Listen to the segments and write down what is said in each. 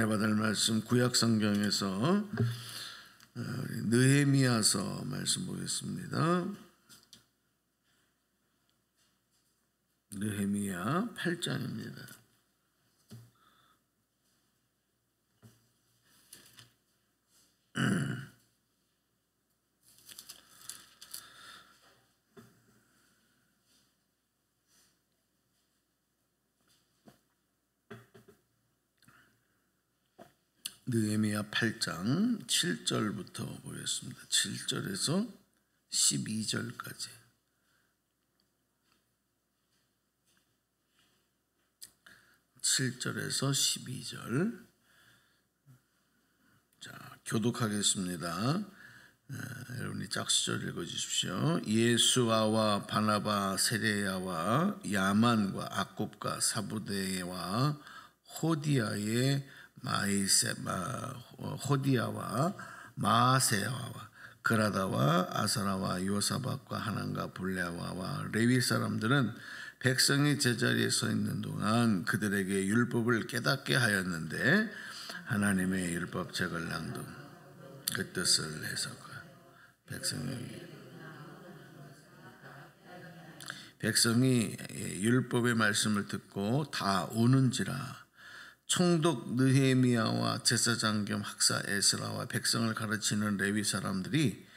은혜 받을 말씀 구약 성경에서 느헤미야서 말씀 보겠습니다. 느헤미야 8장입니다. 느헤미야 8장 7절부터 보겠습니다. 7절에서 12절까지. (7절에서 12절) 자, 교독하겠습니다. 여러분이 짝수절 읽어주십시오. 예수아와 바나바, 세레야와 야만과 아굽과 사부대와 호디야의 호디야와 마세야와 그라다와 아사라와 요사박과 하난과 블레와와 레위 사람들은 백성이 제자리에 서 있는 동안 그들에게 율법을 깨닫게 하였는데 하나님의 율법책을 낭독 그 뜻을 해석하 백성이 율법의 말씀을 듣고 다 우는지라. 총독 느헤미야와 제사장 겸 학사 에스라와 백성을 가르치는 레위 사람들이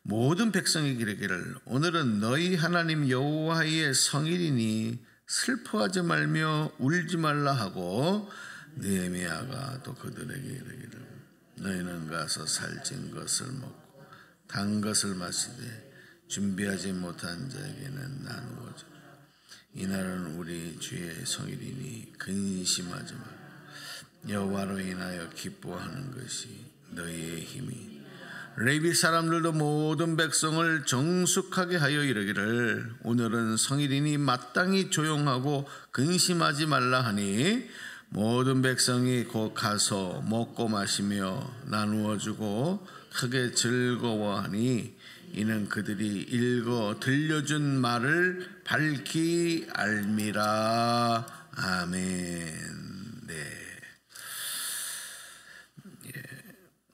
모든 백성에게 이르기를 오늘은 너희 하나님 여호와의 성일이니 슬퍼하지 말며 울지 말라 하고 느헤미야가 또 그들에게 이르기를 너희는 가서 살찐 것을 먹고 단 것을 마시되 준비하지 못한 자에게는 나누어 주라. 이날은 우리 주의 성일이니 근심하지 말라. 여호와로 인하여 기뻐하는 것이 너희의 힘이. 레위 사람들도 모든 백성을 정숙하게 하여 이르기를 오늘은 성일이니 마땅히 조용하고 근심하지 말라 하니 모든 백성이 곧 가서 먹고 마시며 나누어 주고 크게 즐거워하니 이는 그들이 읽어 들려준 말을 밝히 알미라. 아멘. 네.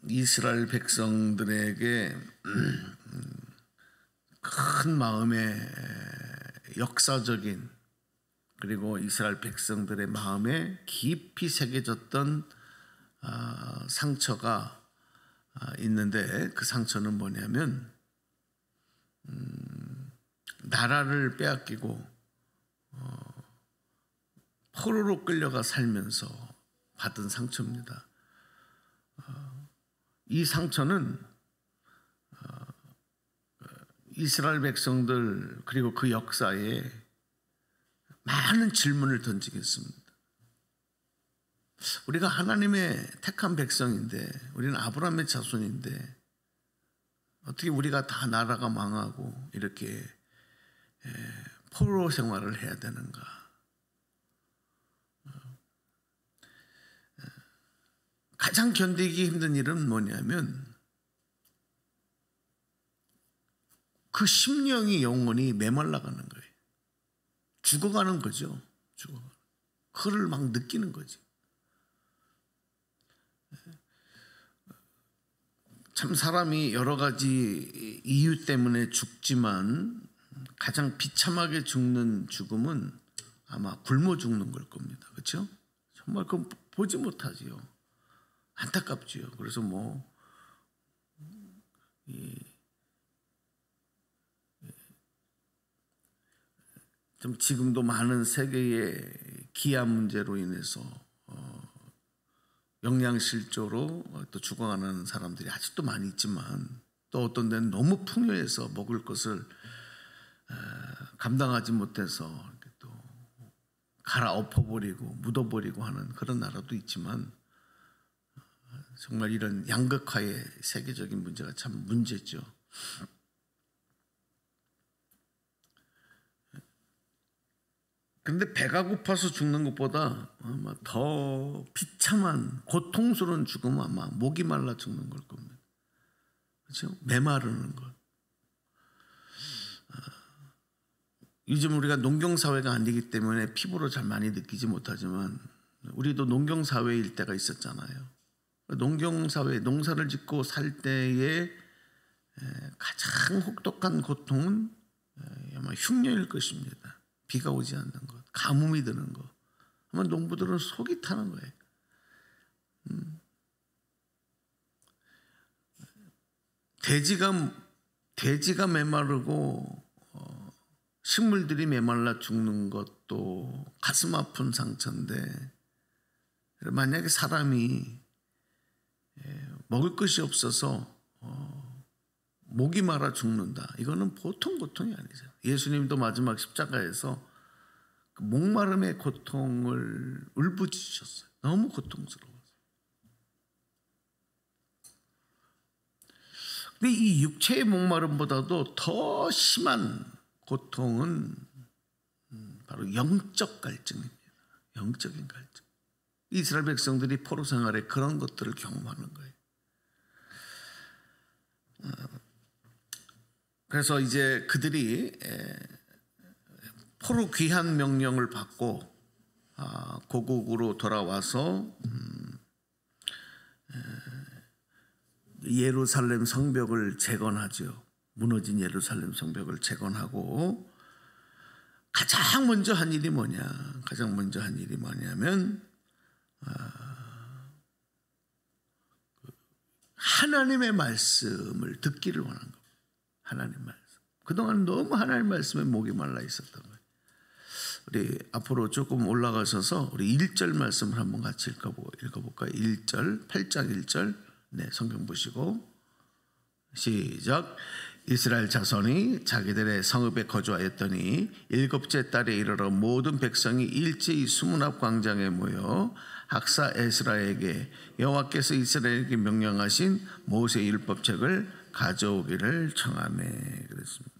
이스라엘 백성들에게 큰 마음의 역사적인 그리고 이스라엘 백성들의 마음에 깊이 새겨졌던 상처가 있는데 그 상처는 뭐냐면 나라를 빼앗기고 포로로 끌려가 살면서 받은 상처입니다. 이 상처는 이스라엘 백성들 그리고 그 역사에 많은 질문을 던지겠습니다. 우리가 하나님의 택한 백성인데 우리는 아브라함의 자손인데 어떻게 우리가 다 나라가 망하고 이렇게 포로 생활을 해야 되는가? 가장 견디기 힘든 일은 뭐냐면 그 심령이 영원히 메말라가는 거예요. 죽어가는 거죠. 그를 막 느끼는 거지. 참 사람이 여러 가지 이유 때문에 죽지만 가장 비참하게 죽는 죽음은 아마 굶어 죽는 걸 겁니다. 그렇죠? 정말 그건 보지 못하지요. 안타깝지요. 그래서 좀 지금도 많은 세계의 기아 문제로 인해서 영양실조로 또 죽어가는 사람들이 아직도 많이 있지만 또 어떤 데는 너무 풍요해서 먹을 것을 감당하지 못해서 이렇게 또 갈아엎어버리고 묻어버리고 하는 그런 나라도 있지만 정말 이런 양극화의 세계적인 문제가 참 문제죠. 그런데 배가 고파서 죽는 것보다 아마 더 비참한 고통스러운 죽음은 아마 목이 말라 죽는 걸 겁니다. 그렇죠? 메마르는 것. 요즘 우리가 농경사회가 아니기 때문에 피부로 잘 많이 느끼지 못하지만 우리도 농경사회일 때가 있었잖아요. 농경사회, 농사를 짓고 살 때에 가장 혹독한 고통은 아마 흉년일 것입니다. 비가 오지 않는 것, 가뭄이 드는 것. 아마 농부들은 속이 타는 거예요. 돼지가 메마르고 식물들이 메말라 죽는 것도 가슴 아픈 상처인데, 만약에 사람이 먹을 것이 없어서 목이 마라 죽는다, 이거는 보통 고통이 아니죠. 예수님도 마지막 십자가에서 그 목마름의 고통을 울부짖으셨어요. 너무 고통스러워서. 근데 이 육체의 목마름보다도 더 심한 고통은 바로 영적 갈증입니다. 영적인 갈증. 이스라엘 백성들이 포로 생활에 그런 것들을 경험하는 거예요. 그래서 이제 그들이 포로 귀환 명령을 받고 고국으로 돌아와서 예루살렘 성벽을 재건하죠. 무너진 예루살렘 성벽을 재건하고 가장 먼저 한 일이 뭐냐면 하나님의 말씀을 듣기를 원한 겁니다. 하나님 말씀. 그동안 너무 하나님 말씀에 목이 말라 있었던 거예요. 우리 앞으로 조금 올라가셔서 우리 1절 말씀을 한번 같이 읽어볼까요? 1절, 8장 1절. 네, 성경 보시고 시작. 이스라엘 자손이 자기들의 성읍에 거주하였더니 7째 달에 이르러 모든 백성이 일제히 수문 앞 광장에 모여 학사 에스라에게 여호와께서 이스라엘에게 명령하신 모세 율법책을 가져오기를 청하매. 그랬습니다.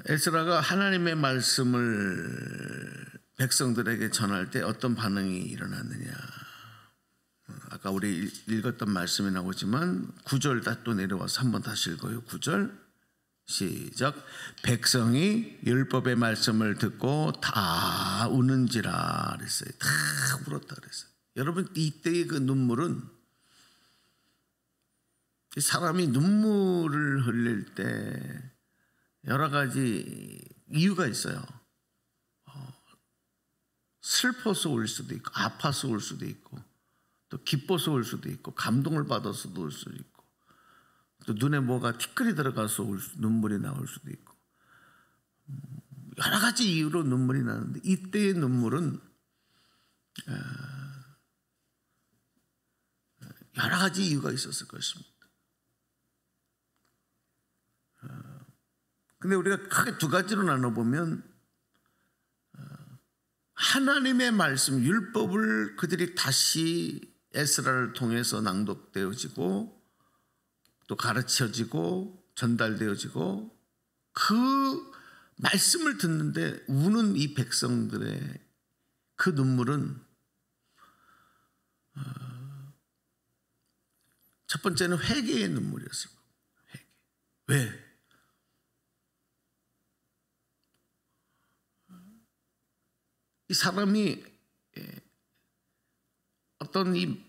에스라가 하나님의 말씀을 백성들에게 전할 때 어떤 반응이 일어났느냐. 아까 우리 읽었던 말씀이 나오지만 9절 다 또 내려와서 한번 다시 읽어요. 9절 시작. 백성이 율법의 말씀을 듣고 다 우는지라 그랬어요. 다 울었다 그랬어요. 여러분, 이때의 그 눈물은, 사람이 눈물을 흘릴 때 여러 가지 이유가 있어요. 슬퍼서 울 수도 있고, 아파서 울 수도 있고, 또 기뻐서 울 수도 있고, 감동을 받아서도 울 수도 있고, 또 눈에 뭐가 티끌이 들어가서 눈물이 나올 수도 있고, 여러 가지 이유로 눈물이 나는데 이때의 눈물은 여러 가지 이유가 있었을 것입니다. 근데 우리가 크게 두 가지로 나눠보면, 하나님의 말씀, 율법을 그들이 다시 에스라를 통해서 낭독되어지고 또 가르쳐지고 전달되어지고 그 말씀을 듣는데 우는 이 백성들의 그 눈물은, 첫 번째는 회개의 눈물이었을 겁니다. 회개. 왜? 이 사람이 어떤 이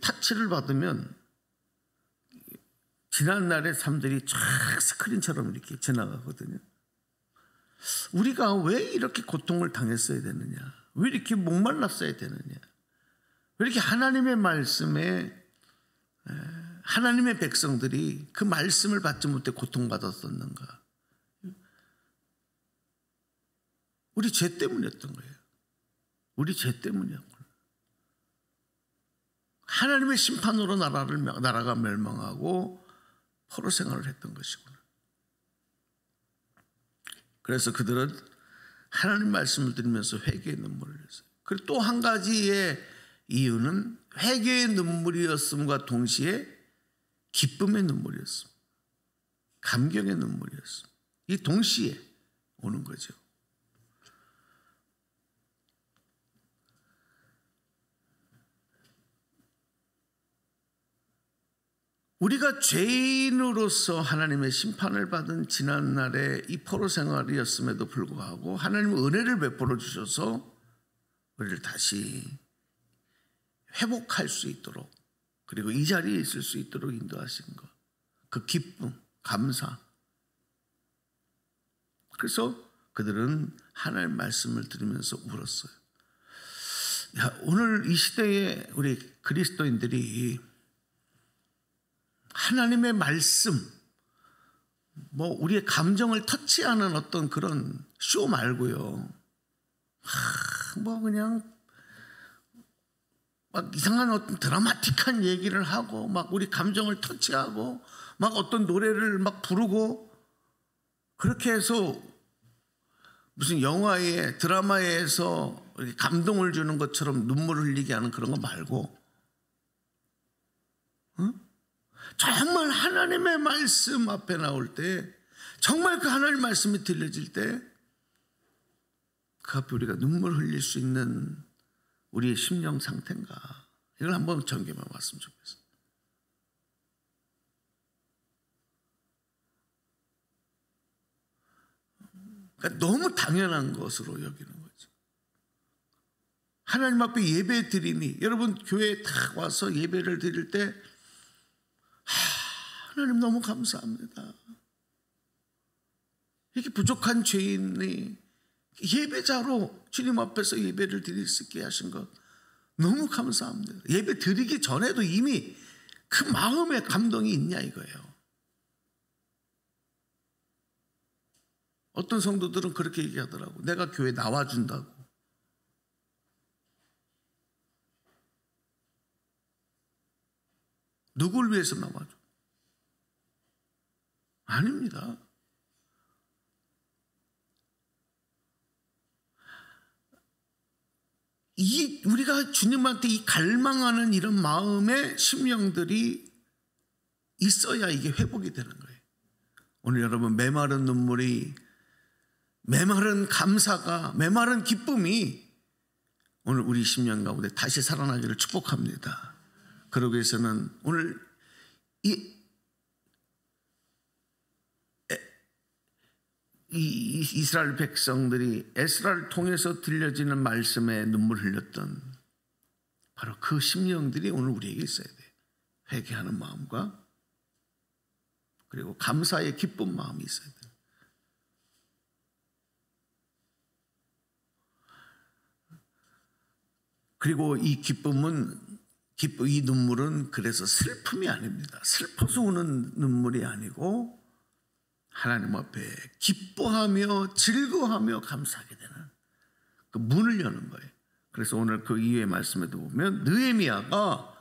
타치를 받으면 지난날의 삶들이 쫙 스크린처럼 이렇게 지나가거든요. 우리가 왜 이렇게 고통을 당했어야 되느냐? 왜 이렇게 목말랐어야 되느냐? 왜 이렇게 하나님의 말씀에 하나님의 백성들이 그 말씀을 받지 못해 고통받았었는가? 우리 죄 때문이었던 거예요. 우리 죄 때문이었구나. 하나님의 심판으로 나라가 멸망하고 포로 생활을 했던 것이구나. 그래서 그들은 하나님 말씀을 들으면서 회개의 눈물을 흘렸어요. 그리고 또 한 가지의 이유는 회개의 눈물이었음과 동시에 기쁨의 눈물이었습니다. 감격의 눈물이었습니다. 이 동시에 오는 거죠. 우리가 죄인으로서 하나님의 심판을 받은 지난날의 이 포로 생활이었음에도 불구하고 하나님은 은혜를 베풀어 주셔서 우리를 다시 회복할 수 있도록, 그리고 이 자리에 있을 수 있도록 인도하신 것, 그 기쁨, 감사. 그래서 그들은 하나님의 말씀을 들으면서 울었어요. 오늘 이 시대에 우리 그리스도인들이 하나님의 말씀, 우리의 감정을 터치하는 어떤 그런 쇼 말고요, 그냥 막 이상한 어떤 드라마틱한 얘기를 하고, 막 우리 감정을 터치하고, 막 어떤 노래를 막 부르고, 그렇게 해서 무슨 영화에, 드라마에서 감동을 주는 것처럼 눈물을 흘리게 하는 그런 거 말고, 정말 하나님의 말씀 앞에 나올 때, 정말 그 하나님의 말씀이 들려질 때, 그 앞에 우리가 눈물 흘릴 수 있는 우리의 심령 상태인가, 이걸 한번 점검해 봤으면 좋겠어요. 그러니까 너무 당연한 것으로 여기는 거죠. 하나님 앞에 예배 드림이, 여러분 교회에 딱 와서 예배를 드릴 때 하나님 너무 감사합니다. 이렇게 부족한 죄인이 예배자로 주님 앞에서 예배를 드릴 수 있게 하신 것 너무 감사합니다. 예배 드리기 전에도 이미 그 마음에 감동이 있냐 이거예요. 어떤 성도들은 그렇게 얘기하더라고. 내가 교회 나와준다고. 누굴 위해서 나와줘? 아닙니다. 우리가 주님한테 이 갈망하는 이런 마음의 심령들이 있어야 이게 회복이 되는 거예요. 오늘 여러분, 메마른 눈물이, 메마른 감사가, 메마른 기쁨이 오늘 우리 심령 가운데 다시 살아나기를 축복합니다. 그러기 위해서는 오늘 이 이스라엘 백성들이 에스라를 통해서 들려지는 말씀에 눈물 흘렸던 바로 그 심령들이 오늘 우리에게 있어야 돼요. 회개하는 마음과 그리고 감사의 기쁜 마음이 있어야 돼요. 그리고 이 눈물은 그래서 슬픔이 아닙니다. 슬퍼서 우는 눈물이 아니고 하나님 앞에 기뻐하며 즐거워하며 감사하게 되는 그 문을 여는 거예요. 그래서 오늘 그 이후의 말씀에도 보면 느헤미야가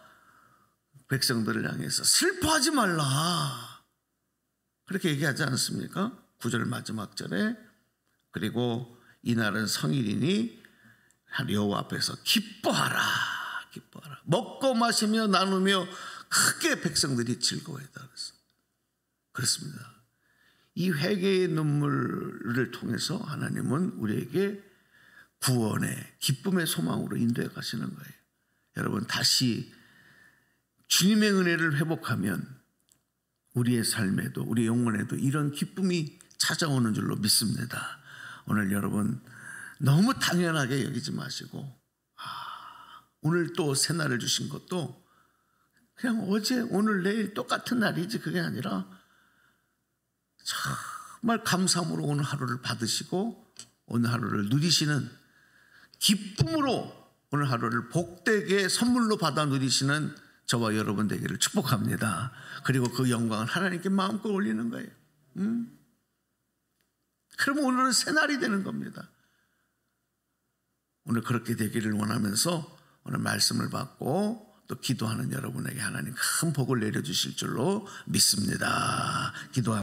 백성들을 향해서 슬퍼하지 말라 그렇게 얘기하지 않습니까? 9절 마지막 절에 그리고 이날은 성일이니 여호와 앞에서 기뻐하라 먹고 마시며 나누며 크게 백성들이 즐거워했다 그렇습니다. 이 회개의 눈물을 통해서 하나님은 우리에게 구원의 기쁨의 소망으로 인도해 가시는 거예요. 여러분, 다시 주님의 은혜를 회복하면 우리의 삶에도 우리 영혼에도 이런 기쁨이 찾아오는 줄로 믿습니다. 오늘 여러분 너무 당연하게 여기지 마시고 오늘 또 새날을 주신 것도 그냥 어제 오늘 내일 똑같은 날이지 그게 아니라 정말 감사함으로 오늘 하루를 받으시고 오늘 하루를 누리시는 기쁨으로 오늘 하루를 복되게 선물로 받아 누리시는 저와 여러분 되기를 축복합니다. 그리고 그 영광을 하나님께 마음껏 올리는 거예요. 그러면 오늘은 새날이 되는 겁니다. 오늘 그렇게 되기를 원하면서 오늘 말씀을 받고 또 기도하는 여러분에게 하나님 큰 복을 내려주실 줄로 믿습니다. 기도합니다.